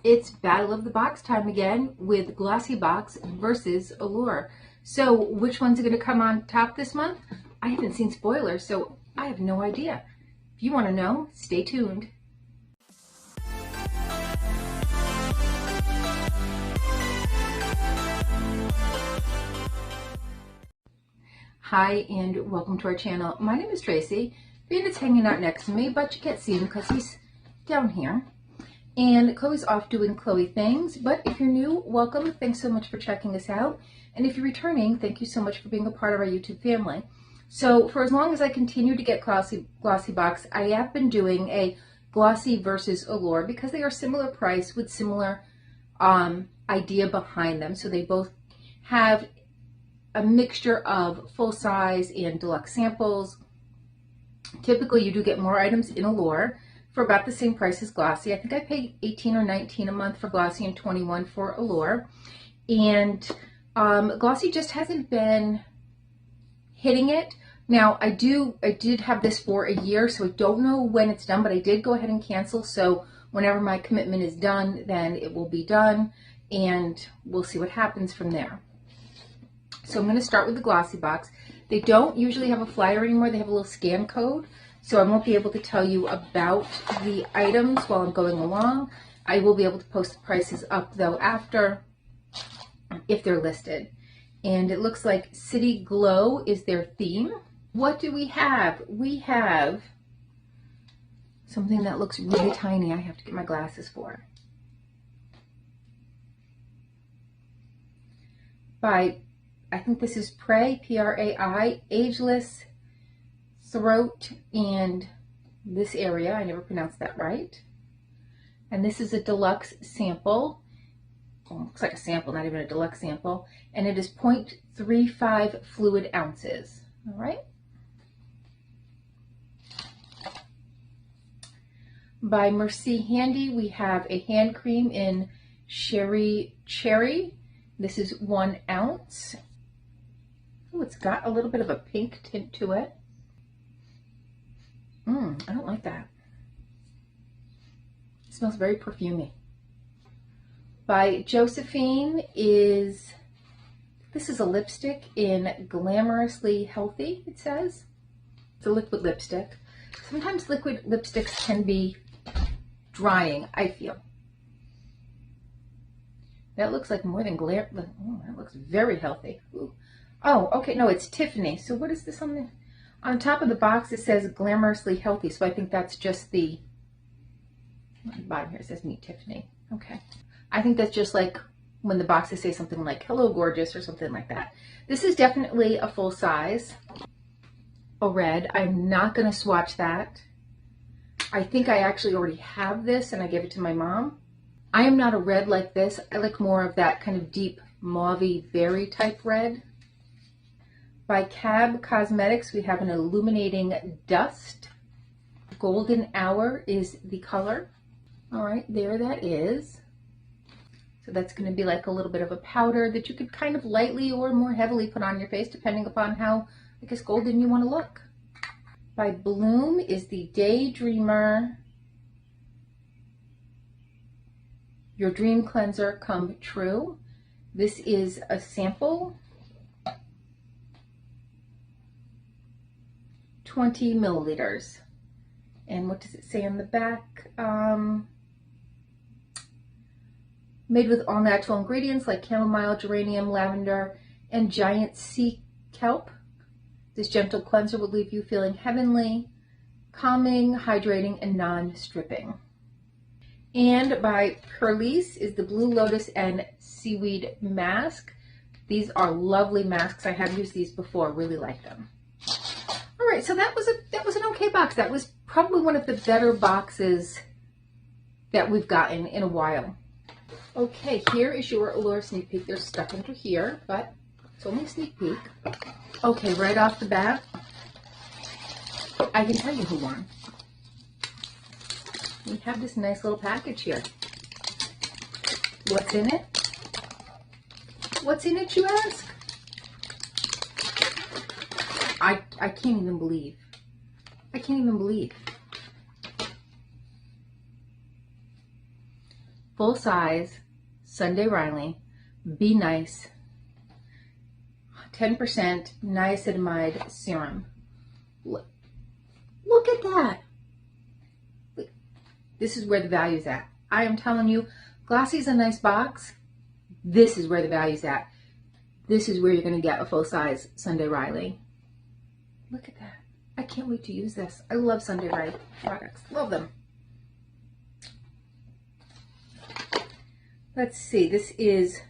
It's Battle of the Box time again with Glossy Box versus Allure. So which ones are going to come on top this month? I haven't seen spoilers, so I have no idea. If you want to know, stay tuned. Hi and welcome to our channel. My name is Tracy. Bandit's hanging out next to me, but you can't see him because he's down here. And Chloe's off doing Chloe things, but if you're new, welcome. Thanks so much for checking us out. And if you're returning, thank you so much for being a part of our YouTube family. So for as long as I continue to get Glossy Box, I have been doing a Glossy versus Allure because they are similar price with similar idea behind them. So they both have a mixture of full size and deluxe samples. Typically you do get more items in Allure for about the same price as Glossy. I think I paid $18 or $19 a month for Glossy and $21 for Allure. And Glossy just hasn't been hitting it. Now I did have this for a year, so I don't know when it's done, but I did go ahead and cancel. So whenever my commitment is done, then it will be done and we'll see what happens from there. So I'm going to start with the Glossy Box. They don't usually have a flyer anymore. They have a little scan code. So I won't be able to tell you about the items while I'm going along. I will be able to post the prices up though after, if they're listed. And it looks like City Glow is their theme. What do we have? We have something that looks really tiny. I have to get my glasses for. By, I think this is Pray, P-R-A-I, Ageless Throat and this area. I never pronounced that right. And this is a deluxe sample. Oh, looks like a sample, not even a deluxe sample. And it is 0.35 fluid ounces. All right. By Mercy Handy, we have a hand cream in Cherry Cherry. This is 1 ounce. Oh, it's got a little bit of a pink tint to it. I don't like that. It smells very perfumey. By Josephine this is a lipstick in Glamorously Healthy, it says. It's a liquid lipstick. Sometimes liquid lipsticks can be drying, I feel. That looks like more than glam. Oh, that looks very healthy. Ooh. Oh, okay, no, it's Tiffany. So what is this on the... On top of the box, it says Glamorously Healthy, so I think that's just the bottom here. It says Meet Tiffany. Okay. I think that's just like when the boxes say something like Hello Gorgeous or something like that. This is definitely a full size. A red. I'm not going to swatch that. I think I actually already have this and I gave it to my mom. I am not a red like this. I like more of that kind of deep mauvey berry type red. By Cab Cosmetics, we have an illuminating dust. Golden Hour is the color. All right, there that is. So that's going to be like a little bit of a powder that you could kind of lightly or more heavily put on your face, depending upon how, I guess, golden you want to look. By Bloom is the Daydreamer Your Dream Cleanser Come True. This is a sample. 20 milliliters. And what does it say on the back? Made with all natural ingredients like chamomile, geranium, lavender, and giant sea kelp. This gentle cleanser will leave you feeling heavenly, calming, hydrating, and non-stripping. And by Perlice is the Blue Lotus and Seaweed Mask. These are lovely masks. I have used these before, really like them. All right, so that was an okay box. That was probably one of the better boxes that we've gotten in a while. Okay, here is your Allure sneak peek. They're stuck into here, but it's only a sneak peek. Okay, right off the bat, I can tell you who won. We have this nice little package here. What's in it? What's in it, you ask? I can't even believe. I can't even believe. full size Sunday Riley Be Nice 10% niacinamide serum. Look at that. This is where the value's at. I am telling you, Glossy's a nice box. This is where the value's at. This is where you're going to get a full-size Sunday Riley. Look at that. I can't wait to use this. I love Sunday Riley products. Love them. Let's see. This is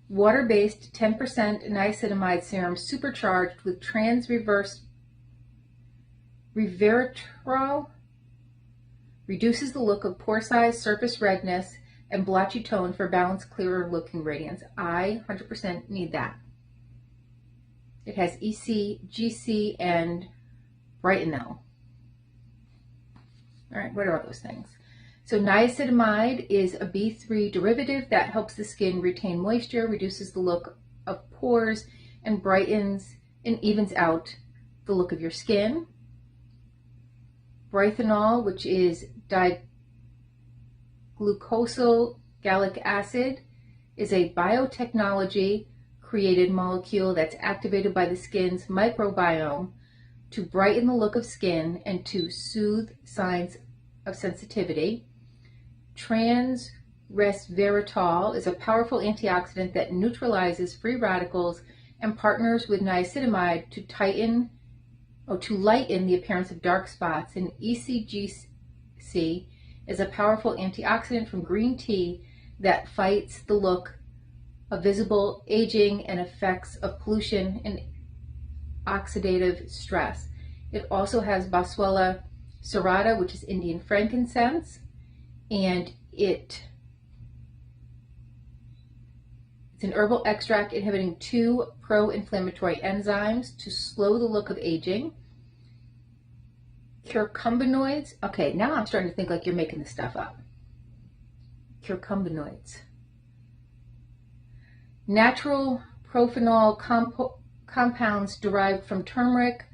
water-based 10% niacinamide serum supercharged with resveratrol. Reduces the look of pore size, surface redness, and blotchy tone for balanced, clearer looking radiance. I 100% need that. It has EC, GC, and Brightenol. All right, what are all those things? So niacinamide is a B3 derivative that helps the skin retain moisture, reduces the look of pores, and brightens and evens out the look of your skin. Brightenol, which is diglucosyl gallic acid, is a biotechnology created molecule that's activated by the skin's microbiome to brighten the look of skin and to soothe signs of sensitivity. Resveratrol is a powerful antioxidant that neutralizes free radicals and partners with niacinamide to lighten the appearance of dark spots. And ECGC is a powerful antioxidant from green tea that fights the look of visible aging and effects of pollution and oxidative stress. It also has Boswellia serrata, which is Indian frankincense, and it's an herbal extract inhibiting 2 pro-inflammatory enzymes to slow the look of aging. Curcuminoids. Okay, now I'm starting to think like you're making this stuff up. Curcuminoids. Natural prophenol compounds derived from turmeric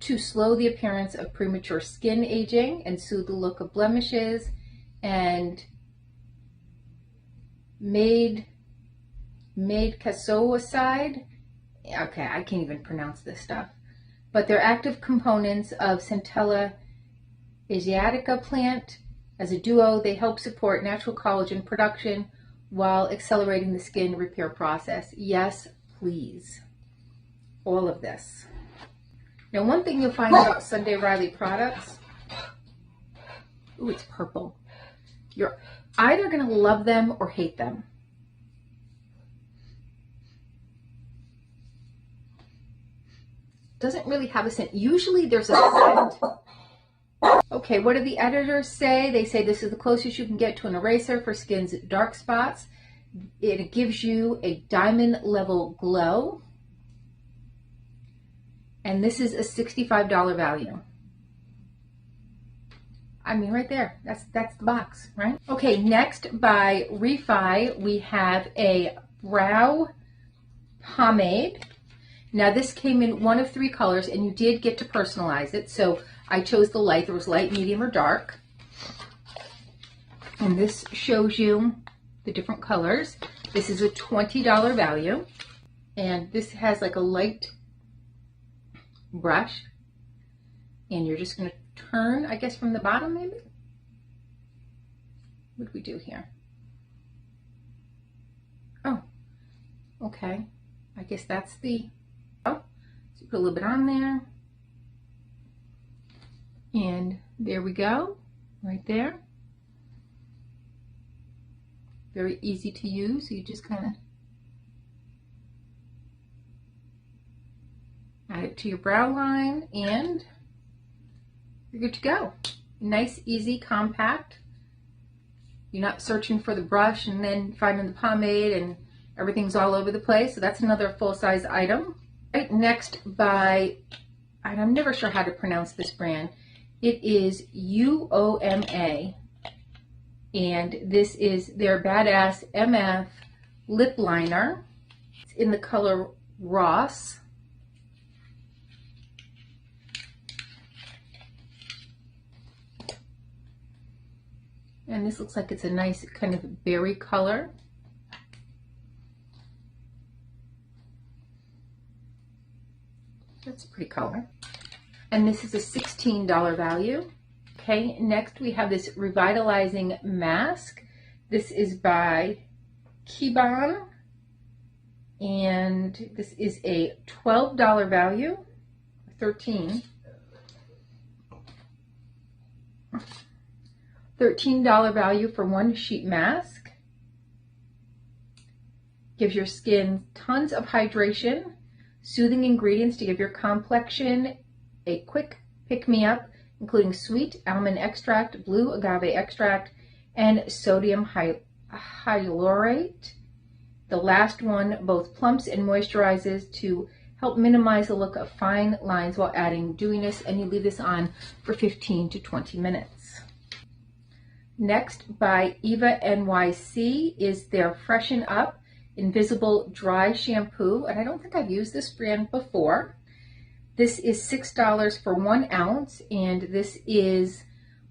to slow the appearance of premature skin aging and soothe the look of blemishes, and made casoicide. Okay, I can't even pronounce this stuff. But they're active components of Centella asiatica plant. As a duo, they help support natural collagen production while accelerating the skin repair process. Yes, please. All of this. Now, one thing you'll find about Sunday Riley products, ooh, it's purple. You're either going to love them or hate them. Doesn't really have a scent. Usually there's a scent. Okay, what do the editors say? They say this is the closest you can get to an eraser for skin's dark spots. It gives you a diamond level glow. And this is a $65 value. I mean, right there, that's the box, right? Okay, next by Refi, we have a brow pomade. Now this came in one of 3 colors, and you did get to personalize it. So I chose the light. There was light, medium, or dark. And this shows you the different colors. This is a $20 value. And this has like a light brush. And you're just going to turn, I guess, from the bottom maybe? What do we do here? Oh, okay. I guess that's the, oh, so put a little bit on there. And there we go, right there. Very easy to use. So you just kind of add it to your brow line and you're good to go. Nice, easy, compact. You're not searching for the brush and then finding the pomade and everything's all over the place. So that's another full-size item. Right, next by, and I'm never sure how to pronounce this brand. It is UOMA, and this is their Badass MF lip liner. It's in the color Ross. And this looks like it's a nice kind of berry color. That's a pretty color. And this is a $16 value. Okay, next we have this revitalizing mask. This is by Kibon, and this is a $12 value, 13. $13 value for one sheet mask. Gives your skin tons of hydration, soothing ingredients to give your complexion a quick pick-me-up, including sweet almond extract, blue agave extract, and sodium hyalurate. The last one both plumps and moisturizes to help minimize the look of fine lines while adding dewiness, and you leave this on for 15 to 20 minutes. Next, by Eva NYC, is their Freshen Up Invisible Dry Shampoo, and I don't think I've used this brand before. This is $6 for 1 ounce, and this is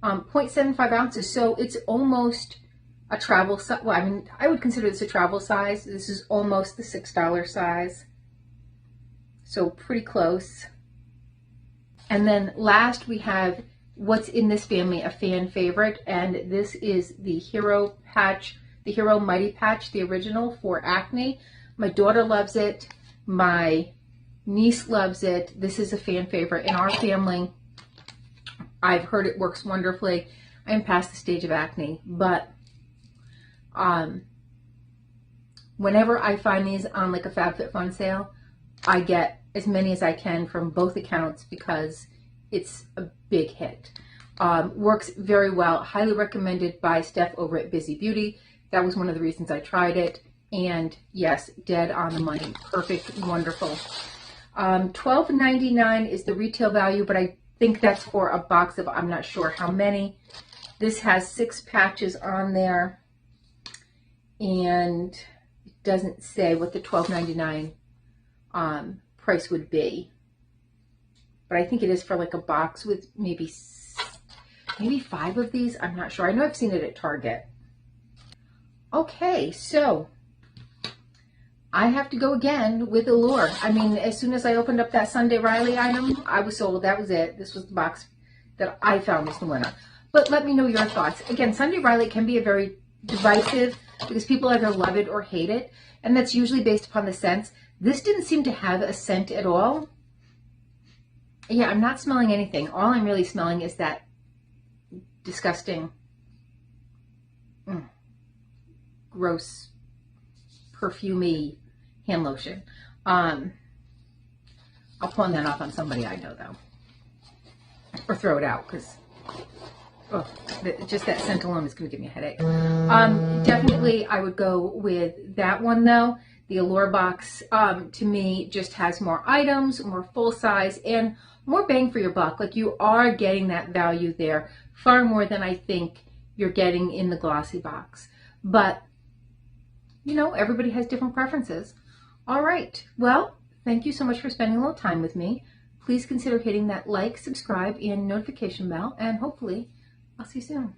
0.75 ounces, so it's almost a travel size. Well, I mean, I would consider this a travel size. This is almost the $6 size, so pretty close. And then last we have what's in this family, a fan favorite, and this is the Hero Patch, the Hero Mighty Patch, the original for acne. My daughter loves it. My niece loves it. This is a fan favorite in our family. I've heard it works wonderfully. I am past the stage of acne, but whenever I find these on like a FabFitFun sale, I get as many as I can from both accounts because it's a big hit. Works very well. Highly recommended by Steph over at Busy Beauty. That was one of the reasons I tried it. And yes, dead on the money. Perfect, wonderful. $12.99 is the retail value, but I think that's for a box of, I'm not sure how many. This has 6 patches on there, and it doesn't say what the $12.99 price would be. But I think it is for like a box with maybe 5 of these. I'm not sure. I know I've seen it at Target. Okay, so I have to go again with Allure. I mean, as soon as I opened up that Sunday Riley item, I was sold. That was it. This was the box that I found was the winner. But let me know your thoughts. Again, Sunday Riley can be a very divisive because people either love it or hate it, and that's usually based upon the scents. This didn't seem to have a scent at all. Yeah, I'm not smelling anything. All I'm really smelling is that disgusting, gross, perfumey hand lotion. I'll pawn that off on somebody I know though, or throw it out because just that scent alone is going to give me a headache. Definitely I would go with that one though. The Allure box to me just has more items, more full size, and more bang for your buck. Like, you are getting that value there far more than I think you're getting in the Glossy box. But you know, everybody has different preferences. All right, well, thank you so much for spending a little time with me. Please consider hitting that like, subscribe, and notification bell, and hopefully I'll see you soon.